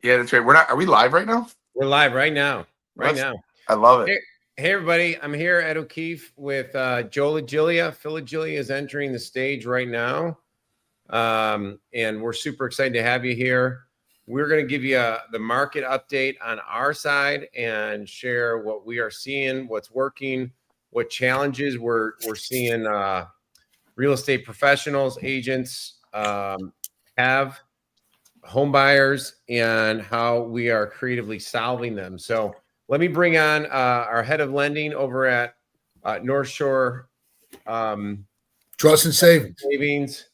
Yeah, that's right. Are we live right now? We're live right now. Right now. I love it. Hey, everybody. I'm here at O'Keefe with Joe Lagiglia. Lagiglia is entering the stage right now. And we're super excited to have you here. We're going to give you the market update on our side and share what we are seeing, what's working, what challenges we're seeing real estate professionals, agents have, home buyers, and how we are creatively solving them. So let me bring on our head of lending over at North Shore Trust and Savings,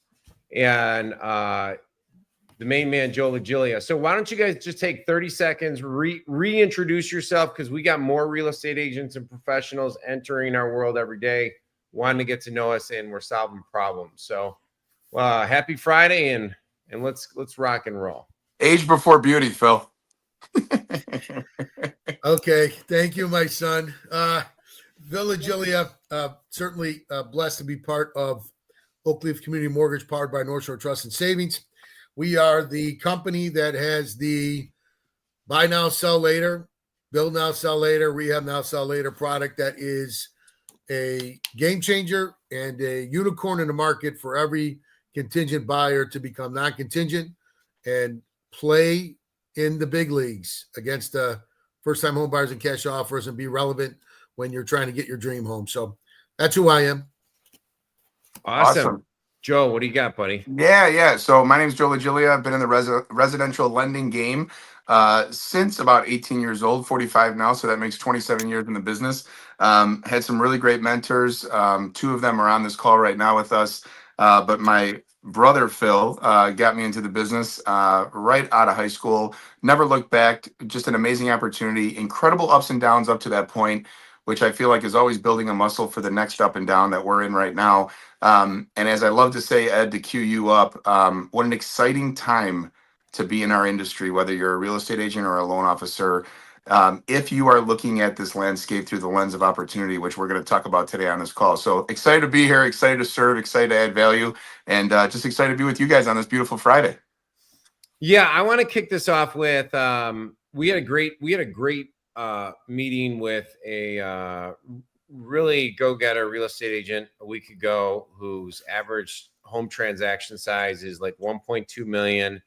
and the main man, Joe Lagiglia. So why don't you guys just take 30 seconds, reintroduce yourself, because we got more real estate agents and professionals entering our world every day, wanting to get to know us, and we're solving problems. So happy Friday, and let's rock and roll. Age before beauty, Phil. Okay, thank you, my son. Phil Lagiglia, certainly blessed to be part of Oakleaf Community Mortgage, powered by North Shore Trust and Savings. We are the company that has the buy now, sell later, build now, sell later, rehab now, sell later product that is a game changer and a unicorn in the market for every contingent buyer to become non-contingent and play in the big leagues against first-time home buyers and cash offers and be relevant when you're trying to get your dream home. So that's who I am. Awesome. Joe, what do you got, buddy? Yeah. So my name is Joe Lagiglia. I've been in the residential lending game since about 18 years old, 45 now. So that makes 27 years in the business. Had some really great mentors. Two of them are on this call right now with us. But my brother, Phil, got me into the business right out of high school. Never looked back. Just an amazing opportunity. Incredible ups and downs up to that point, which I feel like is always building a muscle for the next up and down that we're in right now. And as I love to say, Ed, to cue you up, what an exciting time to be in our industry, whether you're a real estate agent or a loan officer. If you are looking at this landscape through the lens of opportunity, which we're going to talk about today on this call. So excited to be here, excited to serve, excited to add value, and just excited to be with you guys on this beautiful Friday. Yeah, I want to kick this off with we had a great meeting with a really go-getter real estate agent a week ago whose average home transaction size is like 1.2 million.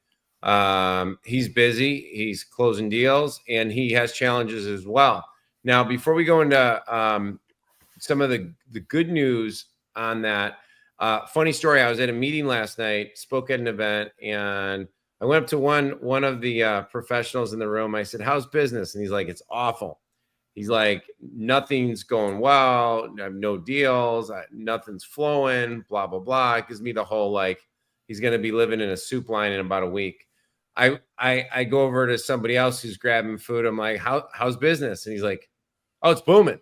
He's busy, he's closing deals, and he has challenges as well. Now, before we go into some of the good news on that, funny story, I was at a meeting last night, spoke at an event, and I went up to one of the professionals in the room. I said, "How's business?" And he's like, "It's awful." He's like, "Nothing's going well. I have no deals. Nothing's flowing, blah, blah, blah." It gives me the whole, like, he's going to be living in a soup line in about a week. I go over to somebody else who's grabbing food. I'm like, how's business? And he's like, "Oh, it's booming."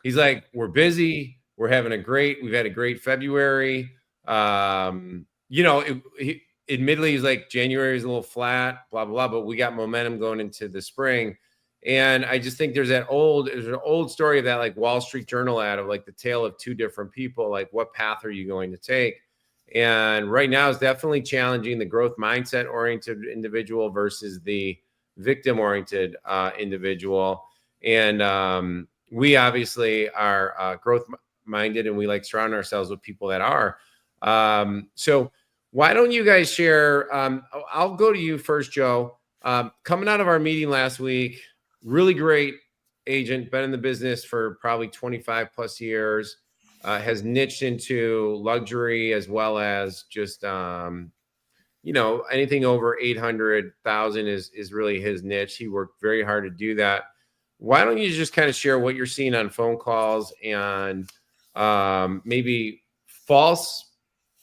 He's like, "We're busy. We've had a great February." Admittedly, he's like, January is a little flat, blah, blah, blah, but we got momentum going into the spring. And I just think there's an old story of that, like Wall Street Journal ad of like the tale of two different people. Like, what path are you going to take? And right now is definitely challenging the growth mindset oriented individual versus the victim oriented individual. And we obviously are growth minded, and we like surround ourselves with people that are. So why don't you guys share? I'll go to you first, Joe. Coming out of our meeting last week, really great agent, been in the business for probably 25 plus years, has niched into luxury as well as just, anything over 800,000 is really his niche. He worked very hard to do that. Why don't you just kind of share what you're seeing on phone calls and maybe false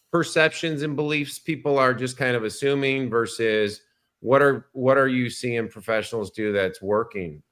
perceptions and beliefs people are just kind of assuming versus what are you seeing professionals do that's working?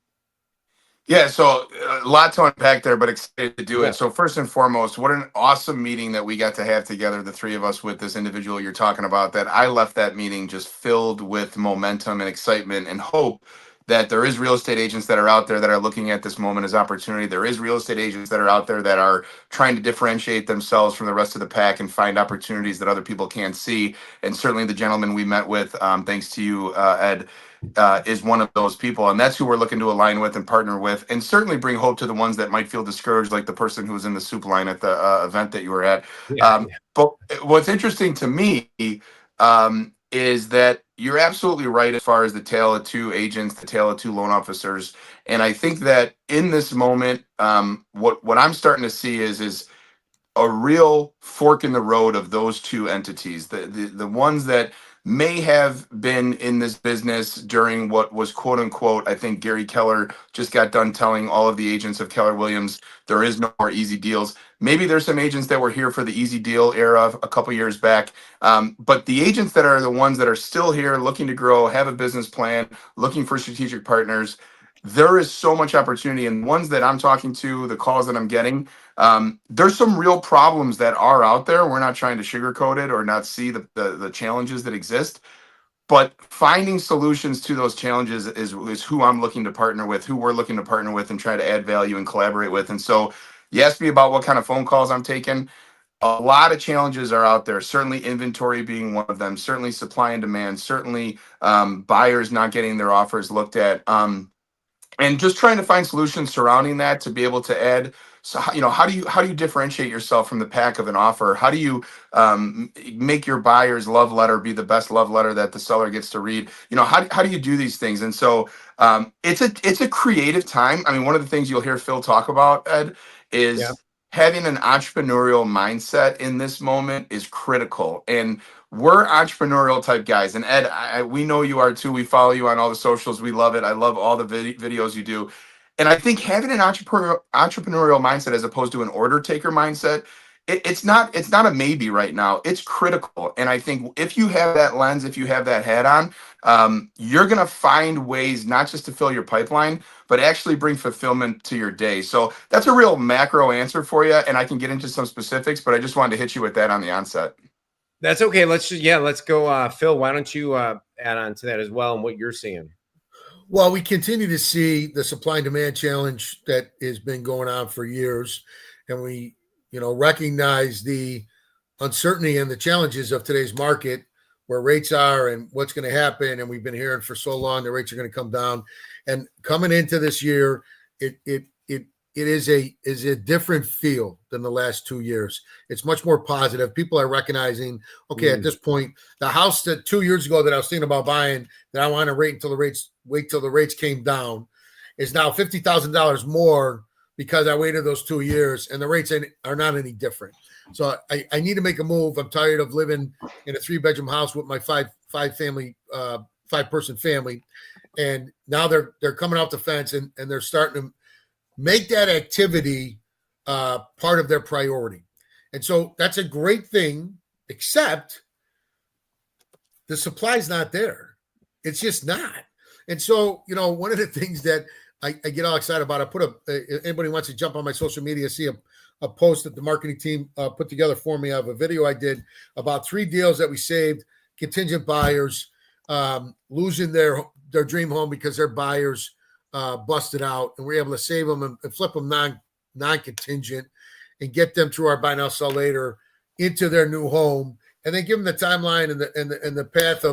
Yeah, so a lot to unpack there, but excited to do it. So first and foremost, what an awesome meeting that we got to have together, the three of us, with this individual you're talking about, that I left that meeting just filled with momentum and excitement and hope that there is real estate agents that are out there that are looking at this moment as opportunity. There is real estate agents that are out there that are trying to differentiate themselves from the rest of the pack and find opportunities that other people can't see. And certainly the gentleman we met with, thanks to you, Ed, is one of those people. And that's who we're looking to align with and partner with, and certainly bring hope to the ones that might feel discouraged, like the person who was in the soup line at the event that you were at. Yeah. But what's interesting to me is that you're absolutely right as far as the tale of two agents, the tale of two loan officers. And I think that in this moment, what I'm starting to see is a real fork in the road of those two entities, the ones that may have been in this business during what was quote unquote, I think Gary Keller just got done telling all of the agents of Keller Williams, there is no more easy deals. Maybe there's some agents that were here for the easy deal era a couple years back. But the agents that are the ones that are still here looking to grow, have a business plan, looking for strategic partners, there is so much opportunity. And ones that I'm talking to, the calls that I'm getting, there's some real problems that are out there. We're not trying to sugarcoat it or not see the challenges that exist, but finding solutions to those challenges is who I'm looking to partner with, who we're looking to partner with and try to add value and collaborate with. And so you asked me about what kind of phone calls I'm taking. A lot of challenges are out there, certainly inventory being one of them, certainly supply and demand, certainly buyers not getting their offers looked at. And just trying to find solutions surrounding that to be able to add. So how do you differentiate yourself from the pack of an offer? How do you make your buyer's love letter be the best love letter that the seller gets to read? How do you do these things? And so it's a creative time. I mean, one of the things you'll hear Phil talk about, Ed, Yeah. is having an entrepreneurial mindset in this moment is critical. And we're entrepreneurial type guys. And Ed, we know you are too. We follow you on all the socials. We love it. I love all the videos you do. And I think having an entrepreneurial mindset as opposed to an order taker mindset, it's not a maybe right now. It's critical. And I think if you have that lens, if you have that hat on, you're going to find ways not just to fill your pipeline, but actually bring fulfillment to your day. So that's a real macro answer for you. And I can get into some specifics, but I just wanted to hit you with that on the onset. That's okay. Let's go. Phil, why don't you add on to that as well and what you're seeing? Well, we continue to see the supply and demand challenge that has been going on for years. And we, recognize the uncertainty and the challenges of today's market, where rates are and what's going to happen. And we've been hearing for so long the rates are going to come down. And coming into this year, it is a different feel than the last 2 years. It's much more positive. People are recognizing, okay, at this point, the house that 2 years ago that I was thinking about buying, that I want to wait till the rates came down, is now $50,000 more because I waited those 2 years, and the rates are not any different. So I need to make a move. I'm tired of living in a 3-bedroom house with my five person family, and now they're coming off the fence and they're starting to make that activity part of their priority. And so that's a great thing, except the supply's not there. It's just not. And so, one of the things that I get all excited about, I put if anybody wants to jump on my social media, see a post that the marketing team put together for me of a video I did about 3 deals that we saved, contingent buyers losing their dream home because their buyers busted out, and we're able to save them and flip them non-contingent and get them through our buy now, sell later into their new home, and then give them the timeline and the path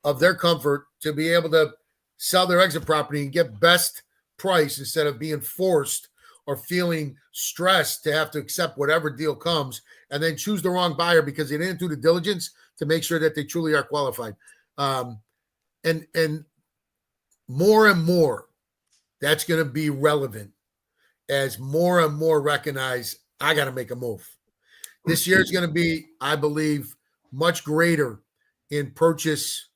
of their comfort to be able to sell their exit property and get best price instead of being forced or feeling stressed to have to accept whatever deal comes and then choose the wrong buyer because they didn't do the diligence to make sure that they truly are qualified. And more and more, that's going to be relevant as more and more recognize I got to make a move. This year is going to be, I believe, much greater in purchase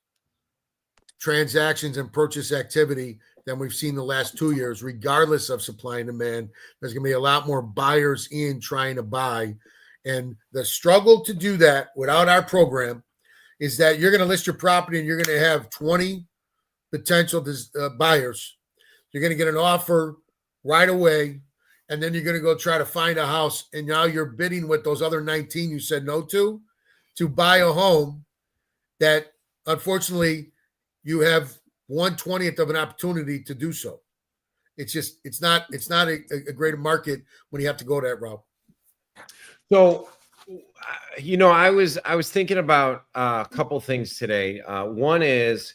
transactions and purchase activity than we've seen the last 2 years, regardless of supply and demand. There's going to be a lot more buyers in trying to buy. And the struggle to do that without our program is that you're going to list your property and you're going to have 20 potential buyers. You're going to get an offer right away, and then you're going to go try to find a house, and now you're bidding with those other 19 you said no to buy a home that, unfortunately, you have 1/20th of an opportunity to do so. It's just, it's not a great market when you have to go that route. So, I was thinking about a couple things today. One is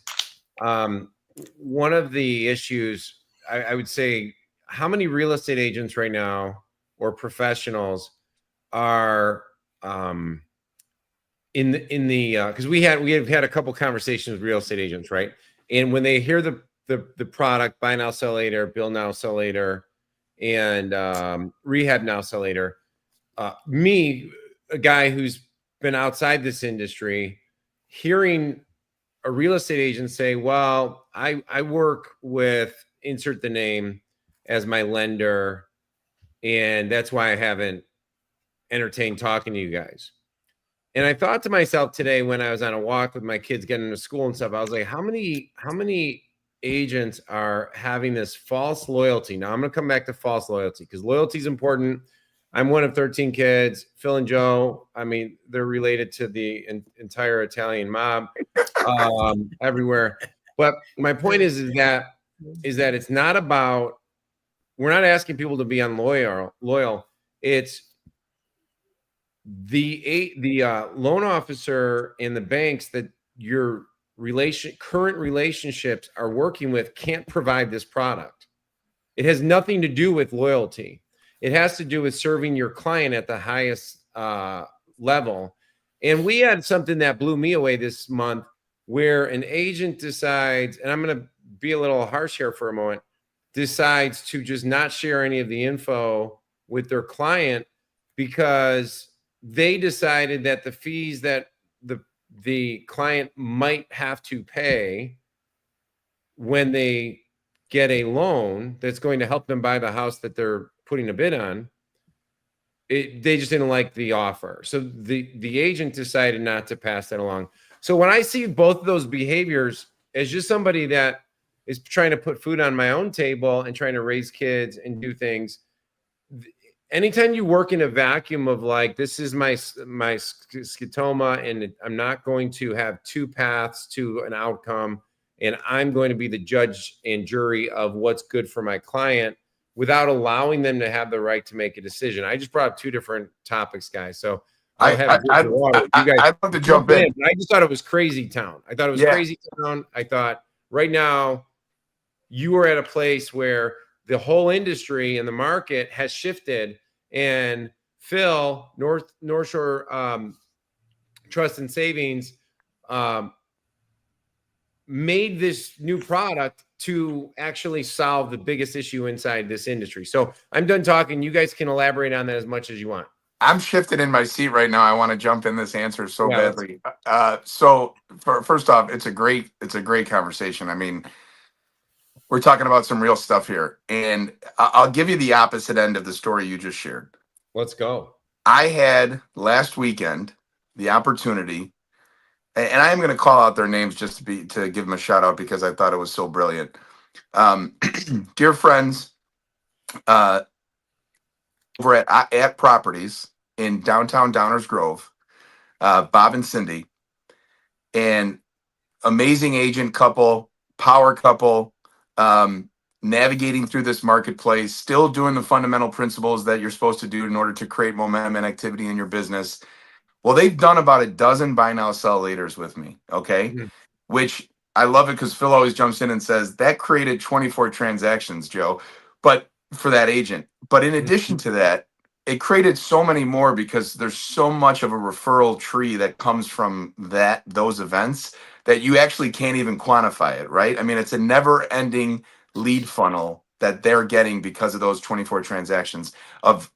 one of the issues I would say, how many real estate agents right now or professionals are in the because we have had a couple conversations with real estate agents, right? And when they hear the product buy now sell later, bill now sell later, and rehab now sell later, me, a guy who's been outside this industry, hearing a real estate agent say, well, I work with insert the name as my lender, and that's why I haven't entertained talking to you guys. And I thought to myself today when I was on a walk with my kids getting to school and stuff, I was like, how many agents are having this false loyalty? Now I'm going to come back to false loyalty because loyalty is important. I'm one of 13 kids. Phil and Joe, I mean, they're related to the entire Italian mob everywhere. But my point is that it's not about, we're not asking people to be loyal. It's the loan officer and the banks that your current relationships are working with can't provide this product. It has nothing to do with loyalty. It has to do with serving your client at the highest level. And we had something that blew me away this month where an agent decides, and I'm going to be a little harsh here for a moment, decides to just not share any of the info with their client because they decided that the fees that the client might have to pay when they get a loan that's going to help them buy the house that they're putting a bid on, they just didn't like the offer. So the agent decided not to pass that along. So when I see both of those behaviors as just somebody that is trying to put food on my own table and trying to raise kids and do things, anytime you work in a vacuum of like, this is my scotoma and I'm not going to have two paths to an outcome and I'm going to be the judge and jury of what's good for my client without allowing them to have the right to make a decision. I just brought up two different topics, guys. So I'd love to jump in. I just thought it was crazy town. I thought it was crazy town. I thought right now you are at a place where the whole industry and the market has shifted, and Phil, North Shore Trust and Savings, made this new product to actually solve the biggest issue inside this industry. So I'm done talking. You guys can elaborate on that as much as you want. I'm shifted in my seat right now. I want to jump in this answer so badly. So first off, it's a great conversation. I mean, we're talking about some real stuff here, and I'll give you the opposite end of the story you just shared. Let's go. I had last weekend the opportunity, and I am going to call out their names just to give them a shout out because I thought it was so brilliant. Dear friends, over at Properties in downtown Downers Grove, Bob and Cindy, and amazing agent couple, power couple, navigating through this marketplace, still doing the fundamental principles that you're supposed to do in order to create momentum and activity in your business. Well, they've done about a dozen buy now, sell laters with me. Okay. Mm-hmm. Which I love it because Phil always jumps in and says that created 24 transactions, Joe, but for that agent. But in addition to that, it created so many more because there's so much of a referral tree that comes from those events that you actually can't even quantify it, right? I mean, it's a never ending lead funnel that they're getting because of those 24 transactions of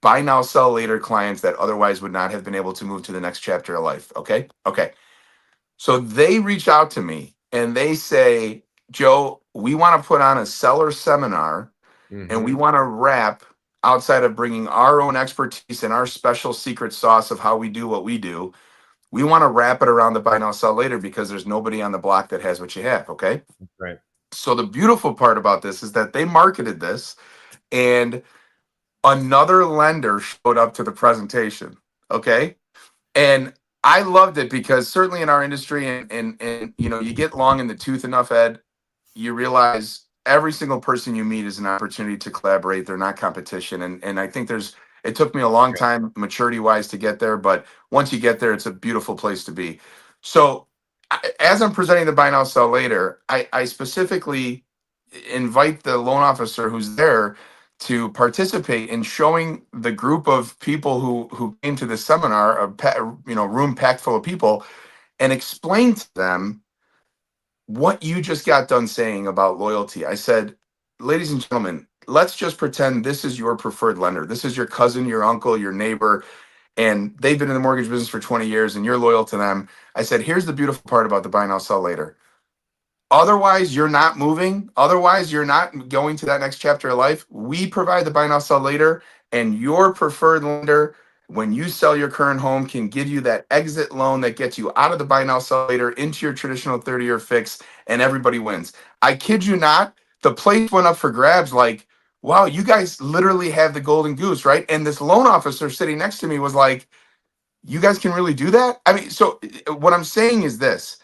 buy now, sell later clients that otherwise would not have been able to move to the next chapter of life. Okay. So they reach out to me and they say, Joe, we want to put on a seller seminar and we want to wrap, outside of bringing our own expertise and our special secret sauce of how we do what we do, we want to wrap it around the buy now, sell later because there's nobody on the block that has what you have. Okay. Right. So the beautiful part about this is that they marketed this and another lender showed up to the presentation. Okay. And I loved it because certainly in our industry, and you know, you get long in the tooth enough, Ed, you realize every single person you meet is an opportunity to collaborate. They're not competition. And I think it took me a long time maturity wise to get there, but once you get there, it's a beautiful place to be. So as I'm presenting the buy now, sell later, I specifically invite the loan officer who's there to participate in showing the group of people who came to this seminar, room packed full of people, and explain to them what you just got done saying about loyalty. I said, ladies and gentlemen, let's just pretend this is your preferred lender. This is your cousin, your uncle, your neighbor, and they've been in the mortgage business for 20 years and you're loyal to them. I said, here's the beautiful part about the buy now, sell later. Otherwise, you're not moving. Otherwise, you're not going to that next chapter of life. We provide the buy now, sell later, and your preferred lender, when you sell your current home, can give you that exit loan that gets you out of the buy now, sell later into your traditional 30-year fix, and everybody wins. I kid you not, the place went up for grabs like, wow, you guys literally have the golden goose, right? And this loan officer sitting next to me was like, you guys can really do that? I mean, so what I'm saying is this.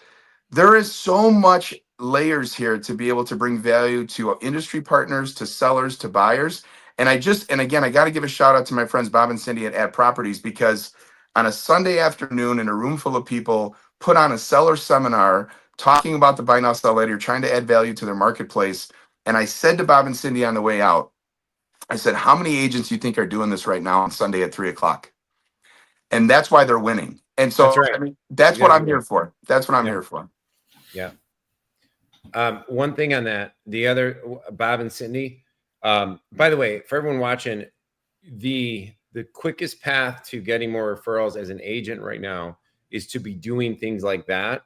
There is so much layers here to be able to bring value to industry partners, to sellers, to buyers. And again, I got to give a shout out to my friends Bob and Cindy at Properties, because on a Sunday afternoon in a room full of people, put on a seller seminar talking about the buy now, sell later, trying to add value to their marketplace. And I said to Bob and Cindy on the way out, I said, how many agents do you think are doing this right now on Sunday at 3 o'clock? And that's why they're winning. And so, That's right. I mean, that's what I'm here for. That's what I'm Yeah. here for. Yeah. One thing on that, the other, Bob and Cindy, by the way, for everyone watching, the quickest path to getting more referrals as an agent right now is to be doing things like that,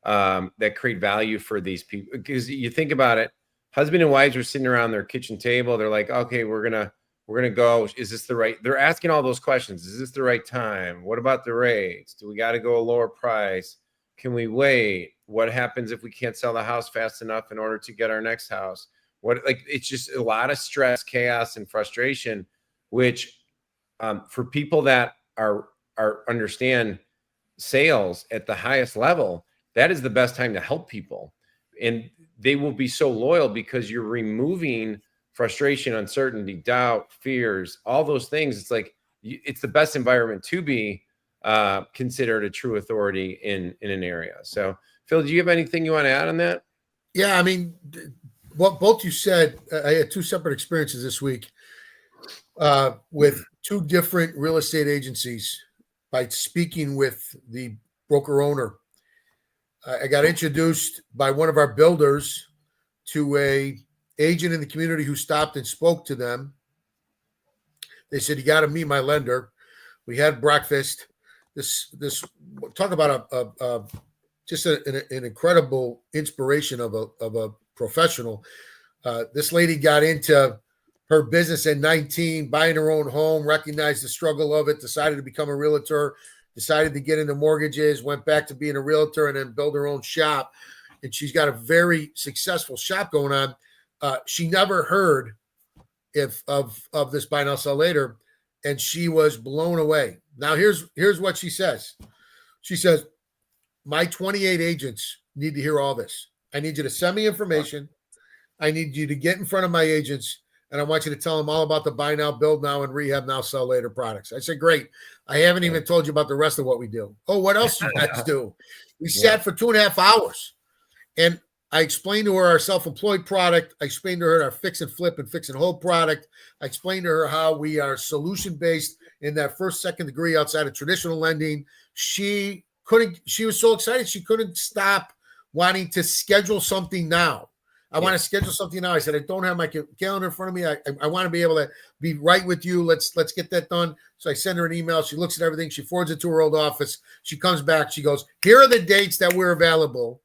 that create value for these people. Because you think about it, husband and wives are sitting around their kitchen table. They're like, okay, we're gonna go. Is this the right? They're asking all those questions. Is this the right time? What about the rates? Do we got to go a lower price? Can we wait? What happens if we can't sell the house fast enough in order to get our next house? It's just a lot of stress, chaos, and frustration, which for people that are understand sales at the highest level, that is the best time to help people. And they will be so loyal because you're removing frustration, uncertainty, doubt, fears, all those things. It's like, it's the best environment to be considered a true authority in an area. So Phil, do you have anything you want to add on that? Yeah, I mean, what both you said, I had two separate experiences this week with two different real estate agencies. By speaking with the broker owner, I got introduced by one of our builders to a agent in the community who stopped and spoke to them. They said, you got to meet my lender. We had breakfast. This talk about just an incredible inspiration of a professional. This lady got into her business at 19, buying her own home, recognized the struggle of it, decided to become a realtor, decided to get into mortgages, went back to being a realtor, and then build her own shop. And she's got a very successful shop going on. She never heard of this buy now, sell later, and she was blown away. Now, here's what she says. She says, my 28 agents need to hear all this. I need you to send me information. I need you to get in front of my agents, and I want you to tell them all about the buy now, build now, and rehab now, sell later products. I said, great. I haven't even told you about the rest of what we do. Oh, what else you guys do? We sat for 2.5 hours, and I explained to her our self-employed product. I explained to her our fix and flip and fix and hold product. I explained to her how we are solution-based in that first, second degree outside of traditional lending. She was so excited she couldn't stop wanting to schedule something now. I want to schedule something now. I said, I don't have my calendar in front of me. I want to be able to be right with you. Let's get that done. So I send her an email. She looks at everything. She forwards it to her old office. She comes back. She goes, here are the dates that we're available.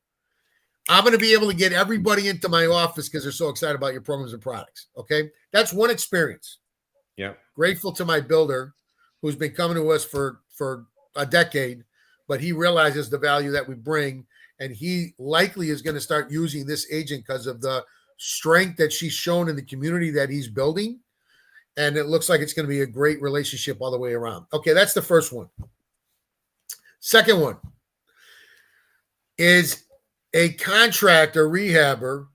I'm going to be able to get everybody into my office because they're so excited about your programs and products. Okay. That's one experience. Yeah. Grateful to my builder who's been coming to us for a decade, but he realizes the value that we bring. And he likely is going to start using this agent because of the strength that she's shown in the community that he's building. And it looks like it's going to be a great relationship all the way around. Okay, that's the first one. Second one is a contractor rehabber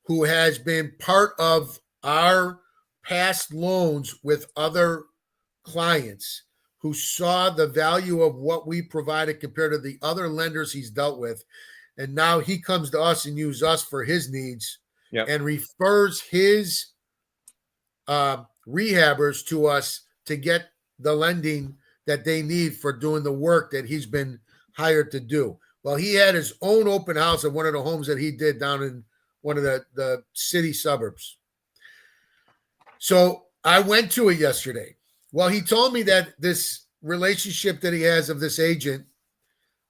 who has been part of our past loans with other clients, who saw the value of what we provided compared to the other lenders he's dealt with. And now he comes to us and uses us for his needs, and refers his rehabbers to us to get the lending that they need for doing the work that he's been hired to do. Well, he had his own open house at one of the homes that he did down in one of the city suburbs. So I went to it yesterday. Well, he told me that this relationship that he has of this agent,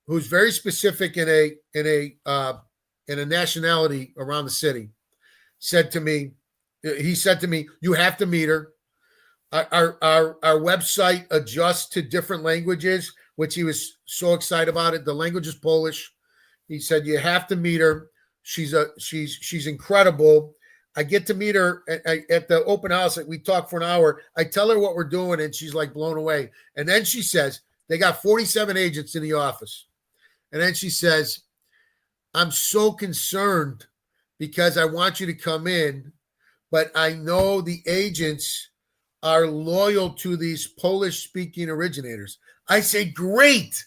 who's very specific in a nationality around the city, said to me, you have to meet her. Our website adjusts to different languages, which he was so excited about it. The language is Polish. He said, you have to meet her. She's incredible. I get to meet her at the open house. We talk for an hour. I tell her what we're doing, and she's like blown away. And then she says, they got 47 agents in the office. And then she says, I'm so concerned because I want you to come in, but I know the agents are loyal to these Polish-speaking originators. I say, great.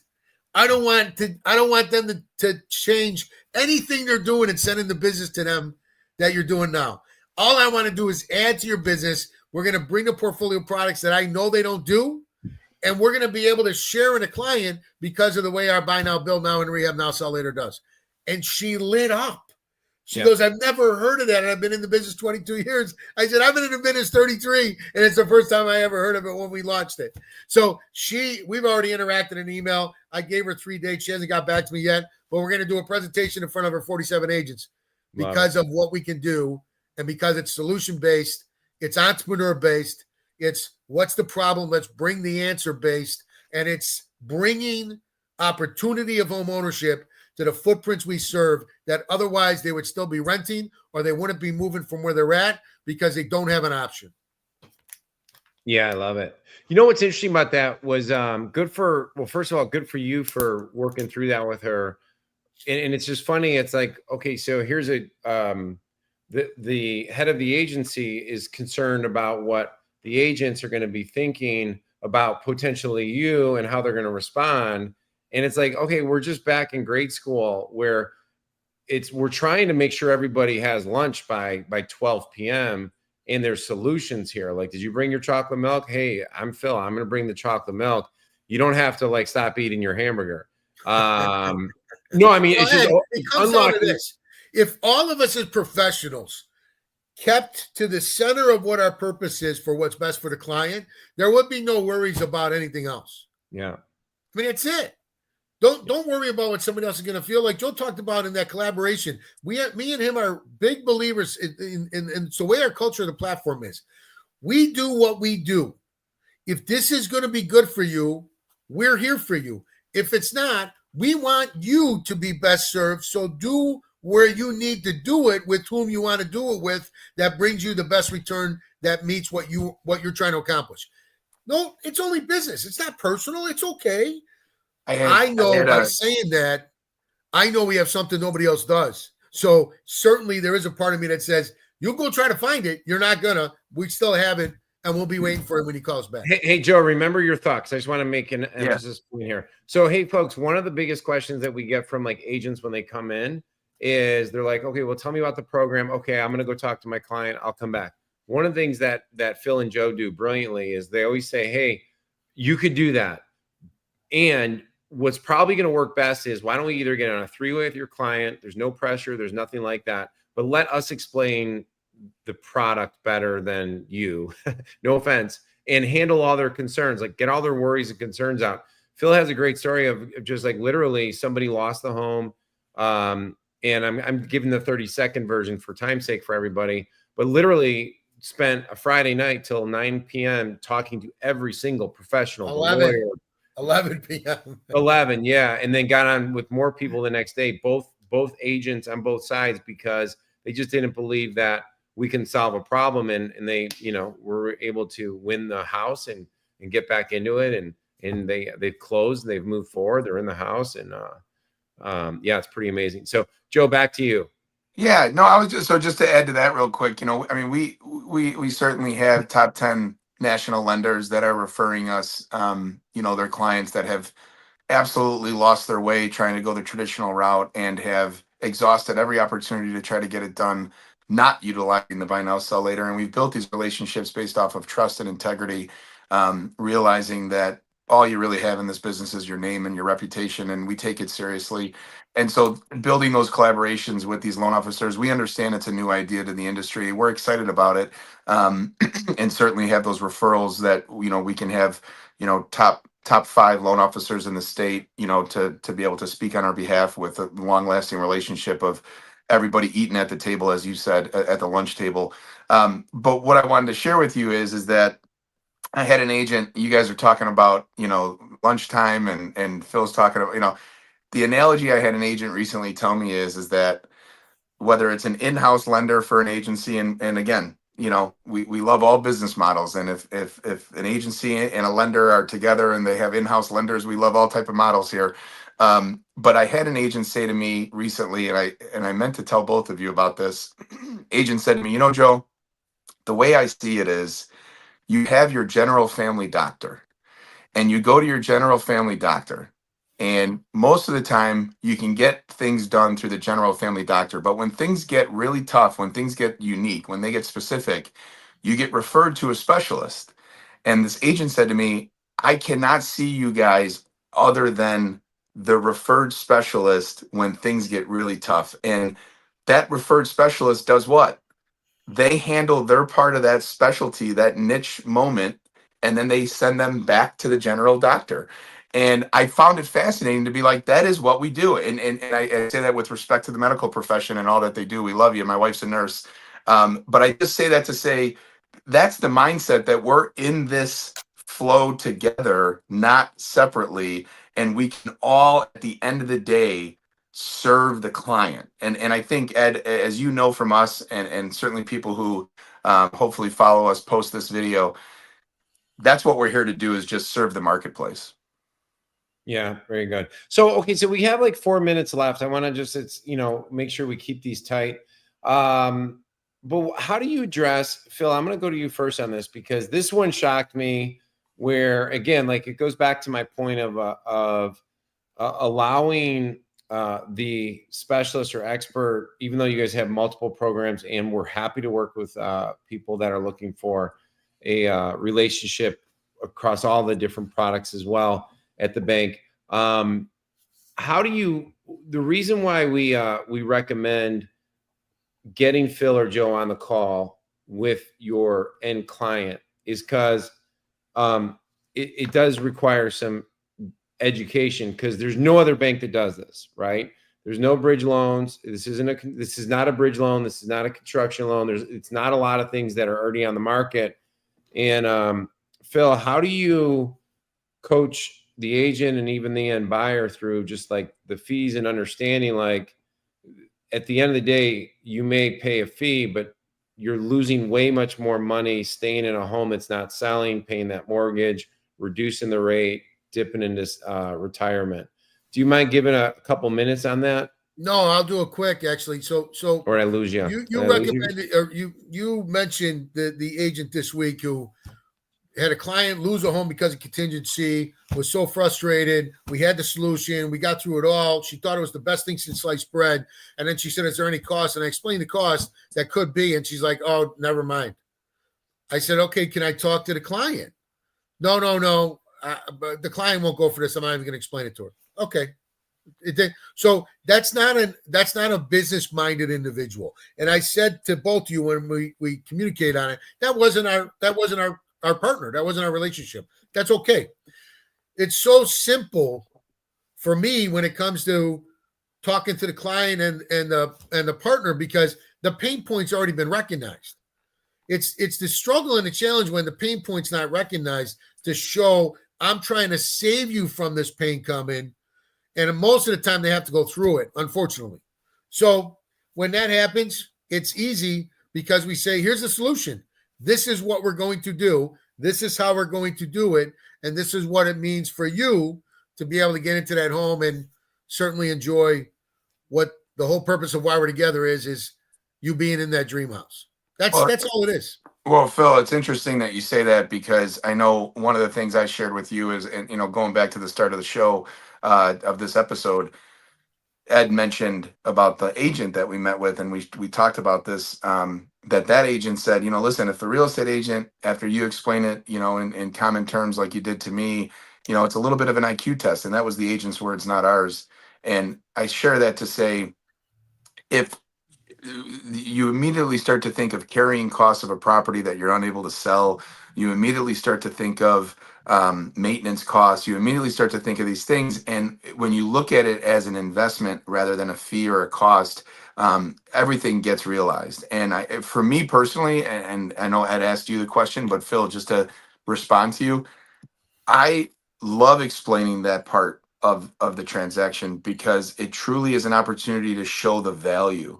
I don't want them to change anything they're doing and sending the business to them that you're doing now. All I want to do is add to your business. We're going to bring a portfolio of products that I know they don't do, and we're going to be able to share in a client because of the way our buy now, build now, and rehab now, sell later does. And she lit up. She goes, I've never heard of that, and I've been in the business 22 years. I said, I've been in the business 33, and it's the first time I ever heard of it when we launched it. So we've already interacted in email. I gave her 3 dates. She hasn't got back to me yet, but we're going to do a presentation in front of her 47 agents because of what we can do, and because it's solution-based, it's entrepreneur-based, it's what's the problem, let's bring the answer based, and it's bringing opportunity of home ownership to the footprints we serve that otherwise they would still be renting, or they wouldn't be moving from where they're at because they don't have an option. Yeah, I love it. You know what's interesting about that was first of all, good for you for working through that with her. And it's just funny. It's like, okay, so here's the head of the agency is concerned about what the agents are going to be thinking about potentially you and how they're going to respond. And it's like, okay, we're just back in grade school where we're trying to make sure everybody has lunch by 12 p.m. and there's solutions here. Like, did you bring your chocolate milk? Hey, I'm Phil. I'm going to bring the chocolate milk. You don't have to like stop eating your hamburger. No, I mean, it's just it comes down to this. If all of us as professionals kept to the center of what our purpose is for what's best for the client, there would be no worries about anything else. Yeah. I mean, that's it. Don't worry about what somebody else is going to feel like. Joe talked about in that collaboration. Me and him are big believers in the way our culture of the platform is. We do what we do. If this is going to be good for you, we're here for you. If it's not, we want you to be best served. So do where you need to do it with whom you want to do it with that brings you the best return that meets what you're trying to accomplish. No, it's only business. It's not personal. It's okay. I know by saying that, I know we have something nobody else does. So certainly there is a part of me that says, you go try to find it. You're not gonna. We still have it, and we'll be waiting for him when he calls back. Hey, Joe, remember your thoughts. I just want to make an emphasis point here. So, hey, folks, one of the biggest questions that we get from like agents when they come in is they're like, okay, well, tell me about the program. Okay, I'm going to go talk to my client. I'll come back. One of the things that Phil and Joe do brilliantly is they always say, hey, you could do that. And what's probably going to work best is why don't we either get on a three-way with your client? There's no pressure. There's nothing like that. But let us explain the product better than you. No offense. And handle all their concerns, like get all their worries and concerns out. Phil has a great story of just like literally somebody lost the home. And I'm giving the 30-second version for time's sake for everybody, but literally spent a Friday night till 9 p.m. talking to every single professional. 11 p.m. 11, yeah. And then got on with more people the next day, both agents on both sides, because they just didn't believe that we can solve a problem. And they, were able to win the house and get back into it. And and they've closed, they've moved forward, they're in the house, and yeah, it's pretty amazing. So Joe, back to you. Yeah, no, I was just to add to that real quick. I mean, we certainly have top 10 national lenders that are referring us, their clients that have absolutely lost their way trying to go the traditional route and have exhausted every opportunity to try to get it done, not utilizing the buy now, sell later. And we've built these relationships based off of trust and integrity, realizing that all you really have in this business is your name and your reputation, and we take it seriously. And so building those collaborations with these loan officers, we understand it's a new idea to the industry. We're excited about it, and certainly have those referrals that, we can have, top 5 loan officers in the state, to be able to speak on our behalf with a long lasting relationship of everybody eating at the table, as you said, at the lunch table. But what I wanted to share with you is that I had an agent, you guys are talking about, lunchtime, and Phil's talking about, the analogy I had an agent recently tell me is that whether it's an in-house lender for an agency, and again, we love all business models, and if an agency and a lender are together and they have in-house lenders, we love all type of models here. But I had an agent say to me recently, and I meant to tell both of you about this. Agent said to me, Joe, the way I see it is you have your general family doctor, and you go to your general family doctor, and most of the time you can get things done through the general family doctor. But when things get really tough, when things get unique, when they get specific, you get referred to a specialist. And this agent said to me, I cannot see you guys other than the referred specialist when things get really tough. And that referred specialist does what? They handle their part of that specialty, that niche moment, and then they send them back to the general doctor. And I found it fascinating to be like, that is what we do. And I say that with respect to the medical profession and all that they do. We love you. My wife's a nurse. But I just say that to say that's the mindset, that we're in this flow together, not separately. And we can all, at the end of the day, serve the client. And I think, Ed, as you know from us, and certainly people who hopefully follow us post this video, that's what we're here to do, is just serve the marketplace. Yeah, very good. So, okay, so we have like 4 minutes left. I want to just, make sure we keep these tight. But how do you address, Phil, I'm going to go to you first on this, because this one shocked me, where, again, like it goes back to my point of allowing the specialist or expert, even though you guys have multiple programs, and we're happy to work with people that are looking for a relationship across all the different products as well at the bank. How do you, the reason why we recommend getting Phil or Joe on the call with your end client is because it does require some education, because there's no other bank that does this, right? There's no bridge loans. This is not a bridge loan. This is not a construction loan. It's not a lot of things that are already on the market. And Phil, how do you coach the agent and even the end buyer through just like the fees and understanding, like at the end of the day, you may pay a fee, but you're losing way much more money staying in a home that's not selling, paying that mortgage, reducing the rate, dipping into retirement. Do you mind giving a couple minutes on that? No, I'll do it quick, actually. So, or I lose you. You recommended, or you mentioned the agent this week who had a client lose a home because of contingency, was so frustrated. We had the solution. We got through it all. She thought it was the best thing since sliced bread. And then she said, is there any cost? And I explained the cost that could be. And she's like, oh, never mind. I said, okay, can I talk to the client? No. But the client won't go for this. I'm not even going to explain it to her. Okay. So that's not a business-minded individual. And I said to both of you when we communicate on it, that wasn't our partner. That wasn't our relationship. That's okay. It's so simple for me when it comes to talking to the client and the partner, because the pain point's already been recognized. It's the struggle and the challenge when the pain point's not recognized, to show I'm trying to save you from this pain coming. And most of the time they have to go through it, unfortunately. So when that happens, it's easy, because we say, here's the solution. This is what we're going to do. This is how we're going to do it. And this is what it means for you to be able to get into that home and certainly enjoy what the whole purpose of why we're together is you being in that dream house. That's all it is. Well, Phil, it's interesting that you say that because I know one of the things I shared with you is, and going back to the start of the show of this episode, Ed mentioned about the agent that we met with, and we talked about this. That agent said, listen, if the real estate agent, after you explain it, in common terms like you did to me, it's a little bit of an IQ test, and that was the agent's words, not ours. And I share that to say, if you immediately start to think of carrying costs of a property that you're unable to sell, you immediately start to think of maintenance costs, you immediately start to think of these things. And when you look at it as an investment rather than a fee or a cost, everything gets realized. And for me personally, and I know Ed asked you the question, but Phil, just to respond to you, I love explaining that part of the transaction because it truly is an opportunity to show the value.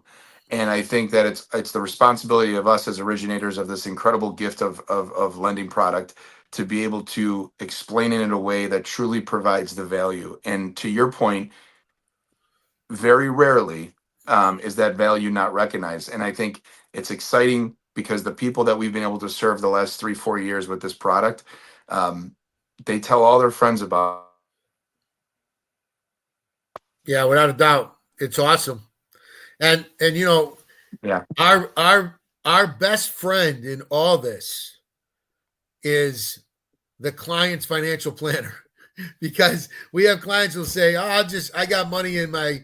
And I think that it's the responsibility of us as originators of this incredible gift of lending product to be able to explain it in a way that truly provides the value. And to your point, very rarely is that value not recognized. And I think it's exciting because the people that we've been able to serve the last 3-4 years with this product, they tell all their friends about. Yeah, without a doubt. It's awesome. And Yeah, our best friend in all this is the client's financial planner. Because we have clients who'll say, "Oh, I got money in my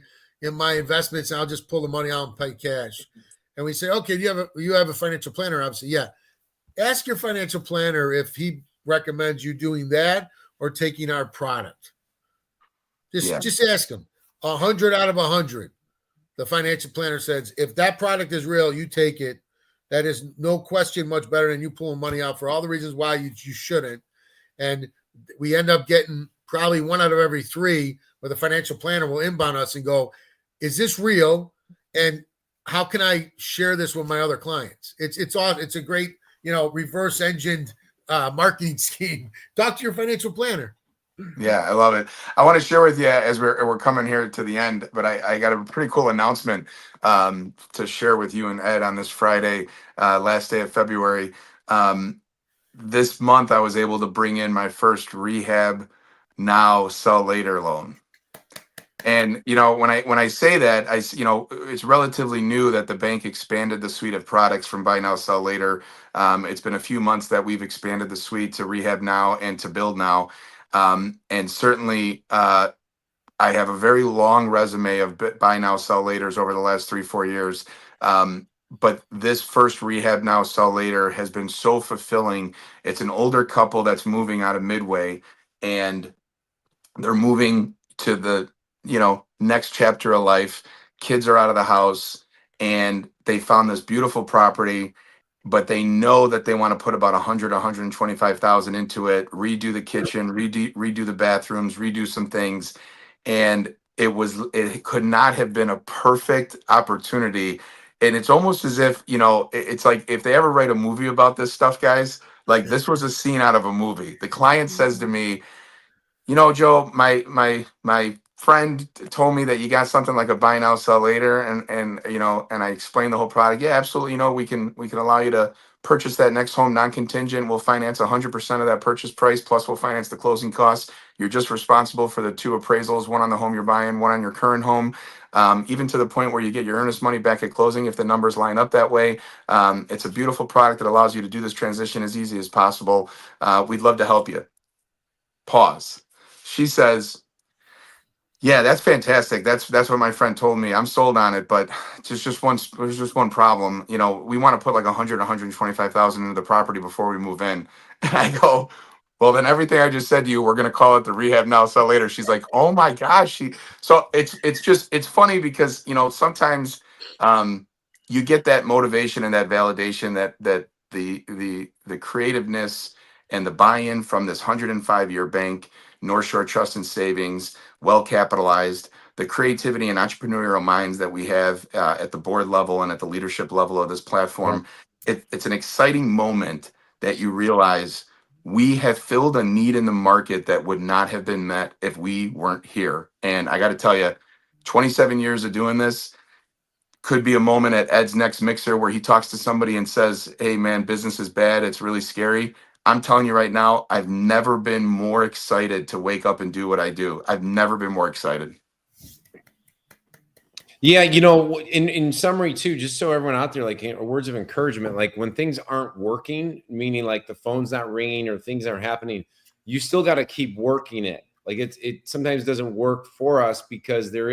investments, and I'll just pull the money out and pay cash." And we say, "Okay, you have a financial planner?" Obviously, yeah. Ask your financial planner if he recommends you doing that or taking our product. Just ask him. 100 out of 100, the financial planner says, if that product is real, you take it. That is no question much better than you pulling money out for all the reasons why you shouldn't. And we end up getting probably 1 out of every 3 where the financial planner will inbound us and go, "Is this real? And how can I share this with my other clients?" It's a great, reverse engined marketing scheme. Talk to your financial planner. Yeah, I love it. I want to share with you as we're coming here to the end, but I got a pretty cool announcement to share with you and Ed on this Friday, last day of February. This month, I was able to bring in my first rehab now, sell later loan. And when I say that, it's relatively new that the bank expanded the suite of products from buy now, sell later. It's been a few months that we've expanded the suite to rehab now and to build now. And certainly, I have a very long resume of buy now, sell laters over the last 3-4 years. But this first rehab now, sell later has been so fulfilling. It's an older couple that's moving out of Midway, and they're moving to the next chapter of life. Kids are out of the house, and they found this beautiful property, but they know that they want to put about 125,000 into it, redo the kitchen, redo the bathrooms, redo some things. And it could not have been a perfect opportunity. And it's almost as if, it's like if they ever write a movie about this stuff, guys, like this was a scene out of a movie. The client says to me, Joe, my friend told me that you got something like a buy now, sell later, and I explained the whole product. Yeah, absolutely. We can allow you to purchase that next home non-contingent. We'll finance 100% of that purchase price, plus we'll finance the closing costs. You're just responsible for the 2 appraisals, one on the home you're buying, one on your current home, even to the point where you get your earnest money back at closing if the numbers line up that way. It's a beautiful product that allows you to do this transition as easy as possible. We'd love to help you. Pause. She says, "Yeah, that's fantastic. That's what my friend told me. I'm sold on it, but there's just one problem. We want to put like 125,000 into the property before we move in." And I go, "Well, then everything I just said to you, we're gonna call it the rehab now, sell later." She's like, "Oh my gosh." So it's funny because sometimes you get that motivation and that validation that the creativeness and the buy-in from this 105-year bank, North Shore Trust and Savings, well capitalized, the creativity and entrepreneurial minds that we have at the board level and at the leadership level of this platform. It's an exciting moment that you realize we have filled a need in the market that would not have been met if we weren't here. And I got to tell you, 27 years of doing this, could be a moment at Ed's next mixer where he talks to somebody and says, hey man, business is bad, it's really scary. I'm telling you right now, I've never been more excited to wake up and do what I do. I've never been more excited. Yeah, in summary too, just so everyone out there, like, words of encouragement, like when things aren't working, meaning like the phone's not ringing or things aren't happening, you still got to keep working it. Like it sometimes doesn't work for us because there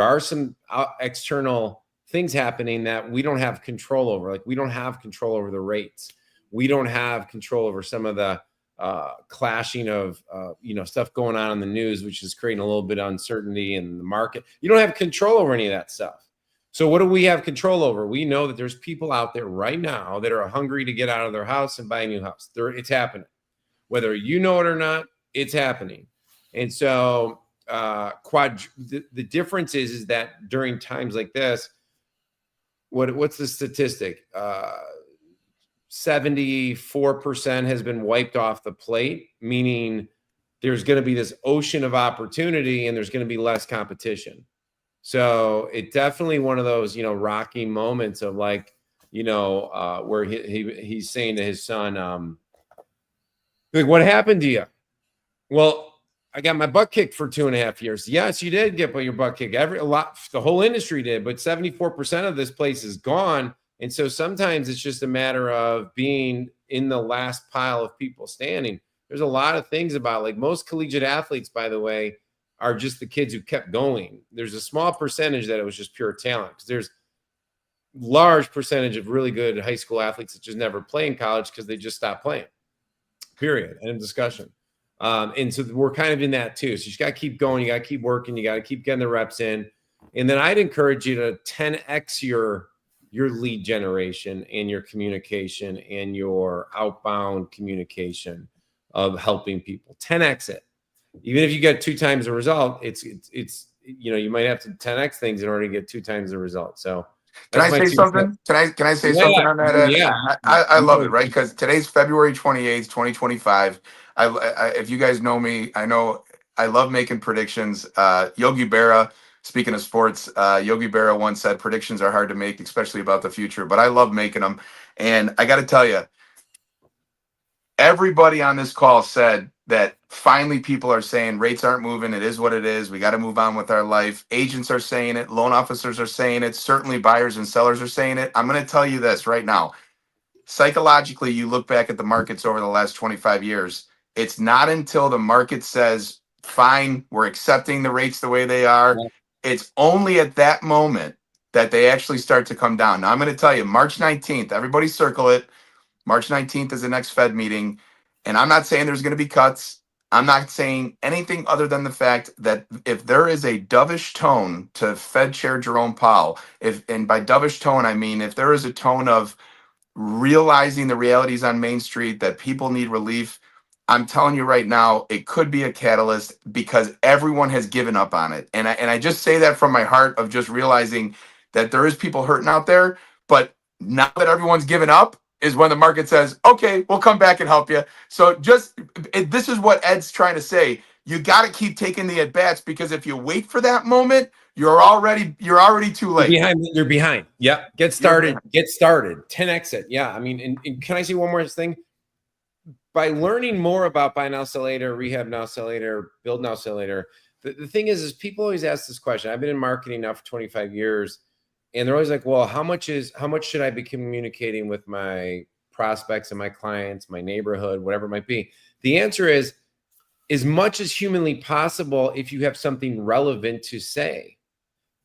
are some external things happening that we don't have control over. Like we don't have control over the rates. We don't have control over some of the clashing of stuff going on in the news, which is creating a little bit of uncertainty in the market. You don't have control over any of that stuff. So what do we have control over? We know that there's people out there right now that are hungry to get out of their house and buy a new house. It's happening. Whether you know it or not, it's happening. And so the difference is that during times like this, what's the statistic? 74% has been wiped off the plate, meaning there's going to be this ocean of opportunity and there's going to be less competition. So it definitely one of those, rocky moments of like, where he's saying to his son, like, what happened to you? Well, I got my butt kicked for 2.5 years. Yes, you did get your butt kicked. The whole industry did, but 74% of this place is gone. And so sometimes it's just a matter of being in the last pile of people standing. There's a lot of things about, like, most collegiate athletes, by the way, are just the kids who kept going. There's a small percentage that it was just pure talent, because there's large percentage of really good high school athletes that just never play in college because they just stopped playing. Period. End of discussion. And so we're kind of in that too. So you just got to keep going. You got to keep working. You got to keep getting the reps in. And then I'd encourage you to 10x your lead generation and your communication and your outbound communication of helping people. 10x it. Even if you get 2 times the result, it's you might have to 10x things in order to get 2 times the result. So can I say something? Can I say something on that? Yeah. I love it, right? Because today's February 28th, 2025. If you guys know me, I know I love making predictions. Yogi Berra, speaking of sports, Yogi Berra once said predictions are hard to make, especially about the future, but I love making them. And I got to tell you, everybody on this call said that finally people are saying rates aren't moving. It is what it is. We got to move on with our life. Agents are saying it. Loan officers are saying it. Certainly buyers and sellers are saying it. I'm going to tell you this right now. Psychologically, you look back at the markets over the last 25 years. It's not until the market says, fine, we're accepting the rates the way they are. Yeah. It's only at that moment that they actually start to come down. Now, I'm going to tell you, March 19th, everybody circle it. March 19th is the next Fed meeting. And I'm not saying there's going to be cuts. I'm not saying anything other than the fact that if there is a dovish tone to Fed Chair Jerome Powell, and by dovish tone, I mean if there is a tone of realizing the realities on Main Street that people need relief, I'm telling you right now, it could be a catalyst because everyone has given up on it. And I just say that from my heart of just realizing that there is people hurting out there. But now that everyone's given up is when the market says, okay, we'll come back and help you. So this is what Ed's trying to say. You got to keep taking the at-bats, because if you wait for that moment, you're already too late. You're behind. Yep. Get started. 10x it. Yeah. I mean, and can I say one more thing? By learning more about buy now, sell later, rehab now, sell later, build now, sell later, the thing is people always ask this question. I've been in marketing now for 25 years, and they're always like, well, how much should I be communicating with my prospects and my clients, my neighborhood, whatever it might be? The answer is as much as humanly possible if you have something relevant to say.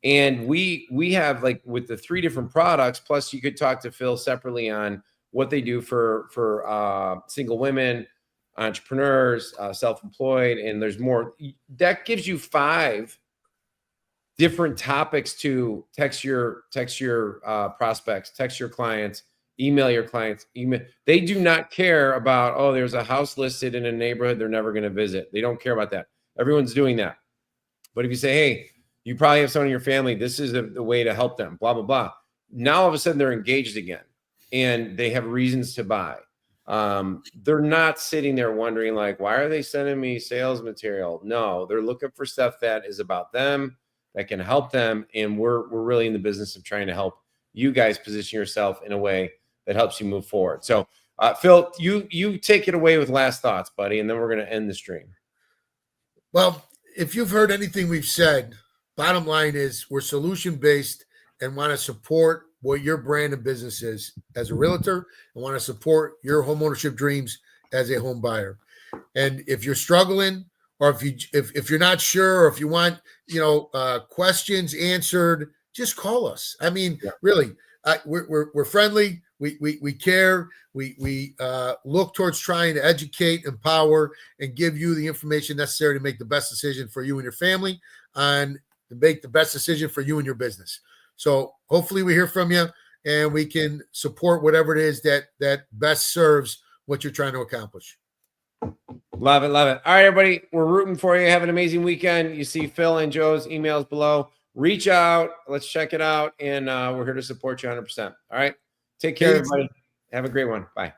And we have, like, with the 3 different products, plus you could talk to Phil separately on what they do for single women, entrepreneurs, self-employed, and there's more. That gives you 5 different topics to text your prospects, text your clients, email your clients. They do not care about, oh, there's a house listed in a neighborhood they're never going to visit. They don't care about that. Everyone's doing that. But if you say, hey, you probably have someone in your family, this is the way to help them, blah, blah, blah. Now all of a sudden they're engaged again and they have reasons to buy. they're not sitting there wondering like, why are they sending me sales material? No, they're looking for stuff that is about them, that can help them. And we're really in the business of trying to help you guys position yourself in a way that helps you move forward. So Phil, you take it away with last thoughts, buddy, and then we're going to end the stream. Well, if you've heard anything we've said, bottom line is we're solution-based and want to support what your brand and business is as a realtor and want to support your homeownership dreams as a home buyer. And if you're struggling, or if you're not sure, or if you want, questions answered, just call us. I mean, really, we're friendly. We care. We look towards trying to educate, empower, and give you the information necessary to make the best decision for you and your family, and to make the best decision for you and your business. So hopefully we hear from you and we can support whatever it is that best serves what you're trying to accomplish. Love it. Love it. All right, everybody. We're rooting for you. Have an amazing weekend. You see Phil and Joe's emails below. Reach out. Let's check it out. And we're here to support you 100%. All right. Take care, everybody. Have a great one. Bye.